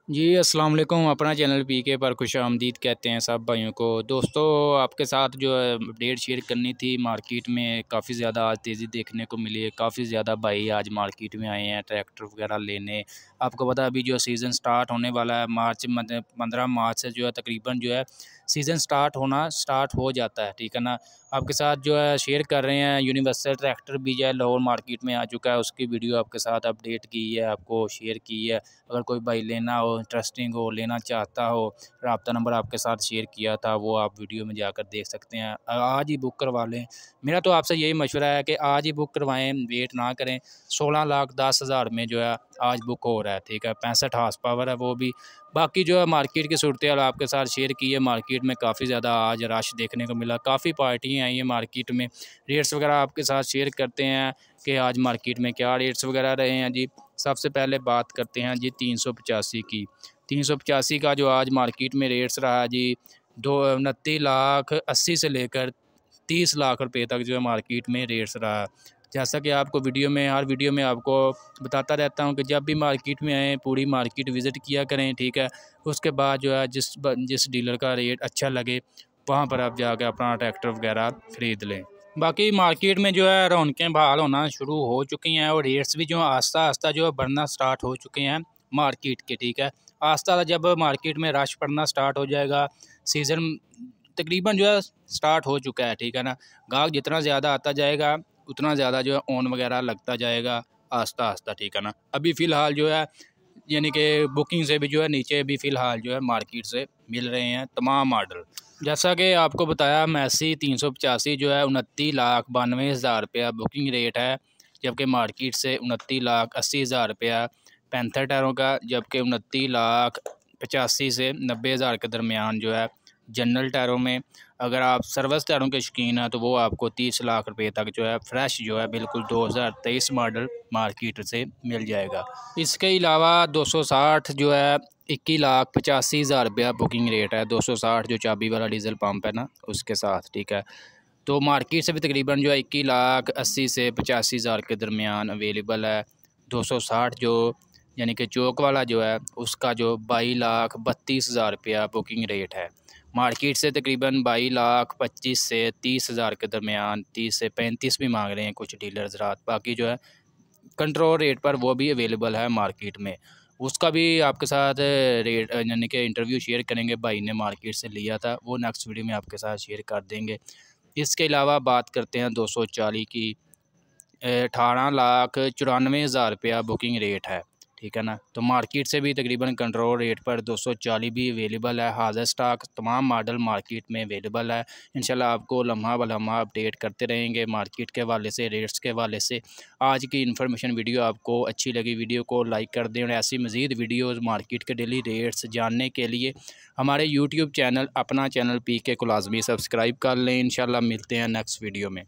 जी अस्सलाम वालेकुम। अपना चैनल पीके पर खुशामदीद कहते हैं सब भाइयों को। दोस्तों, आपके साथ जो है अपडेट शेयर करनी थी। मार्केट में काफ़ी ज़्यादा आज तेज़ी देखने को मिली है। काफ़ी ज़्यादा भाई आज मार्केट में आए हैं ट्रैक्टर वगैरह लेने। आपको पता है अभी जो सीज़न स्टार्ट होने वाला है मार्च 15 मार्च से जो है तकरीबन जो है सीज़न स्टार्ट हो जाता है, ठीक है ना। आपके साथ जो है शेयर कर रहे हैं यूनिवर्सल ट्रैक्टर भी जो है लाहौर मार्केट में आ चुका है। उसकी वीडियो आपके साथ अपडेट की है, आपको शेयर की है। अगर कोई भाई लेना हो, इंटरेस्टिंग हो, लेना चाहता हो, रब्ता नंबर आपके साथ शेयर किया था, वो आप वीडियो में जाकर देख सकते हैं। आज ही बुक करवा लें। मेरा तो आपसे यही मशवरा है कि आज ही बुक करवाएं, वेट ना करें। 16,10,000 में जो है आज बुक हो रहा है, ठीक है। 65 हार्स पावर है वो भी। बाकी जो है मार्केट की सूरत हाल आपके साथ शेयर की है। मार्केट में काफ़ी ज़्यादा आज रश देखने को मिला, काफ़ी पार्टियाँ आई हैं मार्केट में। रेट्स वगैरह आपके साथ शेयर करते हैं कि आज मार्केट में क्या रेट्स वगैरह रहे हैं जी। सबसे पहले बात करते हैं जी 385 की। 385 का जो आज मार्केट में रेट्स रहा जी, 29,80,000 से लेकर 30 लाख रुपए तक जो है मार्केट में रेट्स रहा। जैसा कि आपको हर वीडियो में आपको बताता रहता हूँ कि जब भी मार्केट में आएँ पूरी मार्केट विज़िट किया करें, ठीक है। उसके बाद जो है जिस डीलर का रेट अच्छा लगे वहाँ पर आप जाकर अपना ट्रैक्टर वगैरह ख़रीद लें। बाकी मार्केट में जो है रौनकें बहाल होना शुरू हो चुकी हैं और रेट्स भी जो आस्ता आस्ता जो है बढ़ना स्टार्ट हो चुके हैं मार्केट के, ठीक है। आस्ता जब मार्केट में रश पड़ना स्टार्ट हो जाएगा, सीज़न तकरीबन जो है स्टार्ट हो चुका है, ठीक है ना। गाहक जितना ज़्यादा आता जाएगा उतना ज़्यादा जो है ऑन वगैरह लगता जाएगा आस्ता आस्ता, ठीक है ना। अभी फ़िलहाल जो है यानी कि बुकिंग से भी जो है नीचे अभी फ़िलहाल जो है मार्केट से मिल रहे हैं तमाम मॉडल। जैसा कि आपको बताया मैसी 385 जो है 29,92,000 रुपया बुकिंग रेट है, जबकि मार्केट से 29,80,000 रुपया। पैंथर टायरों का जबकि 29,85,000 से 90,000 के दरमियान जो है जनरल टायरों में। अगर आप सर्विस टायरों के शौकीन हैं तो वो आपको 30 लाख रुपए तक जो है फ्रेश जो है बिल्कुल 2023 मॉडल मार्केट से मिल जाएगा। इसके अलावा 260 जो है 21,85,000 रुपया बुकिंग रेट है। 260 जो चाबी वाला डीजल पंप है ना उसके साथ, ठीक है। तो मार्केट से भी तकरीबन जो है 21,80,000 से 85,000 के दरमियान अवेलेबल है। 260 जो यानी कि चौक वाला जो है उसका जो 22,32,000 रुपया बुकिंग रेट है। मार्केट से तकरीबन 22,25,000 से 30,000 के दरमियान, 30 से 35 भी मांग रहे हैं कुछ डीलर्स रात। बाकी जो है कंट्रोल रेट पर वो भी अवेलेबल है मार्केट में। उसका भी आपके साथ रेट यानी कि इंटरव्यू शेयर करेंगे, भाई ने मार्केट से लिया था, वो नेक्स्ट वीडियो में आपके साथ शेयर कर देंगे। इसके अलावा बात करते हैं 240 की। 18,94,000 रुपया बुकिंग रेट है, ठीक है ना। तो मार्केट से भी तकरीबन कंट्रोल रेट पर 240 भी अवेलेबल है। हाज़र स्टॉक तमाम मॉडल मार्केट में अवेलेबल है। इंशाल्लाह आपको लम्हा ब लम्हा अपडेट करते रहेंगे मार्केट के हवाले से, रेट्स के हवाले से। आज की इन्फॉर्मेशन वीडियो आपको अच्छी लगी, वीडियो को लाइक कर दें और ऐसी मज़ीद वीडियोज़ मार्केट के डेली रेट्स जानने के लिए हमारे यूट्यूब चैनल अपना चैनल पीके को लाजमी सब्सक्राइब कर लें। इंशाल्लाह मिलते हैं नेक्स्ट वीडियो में।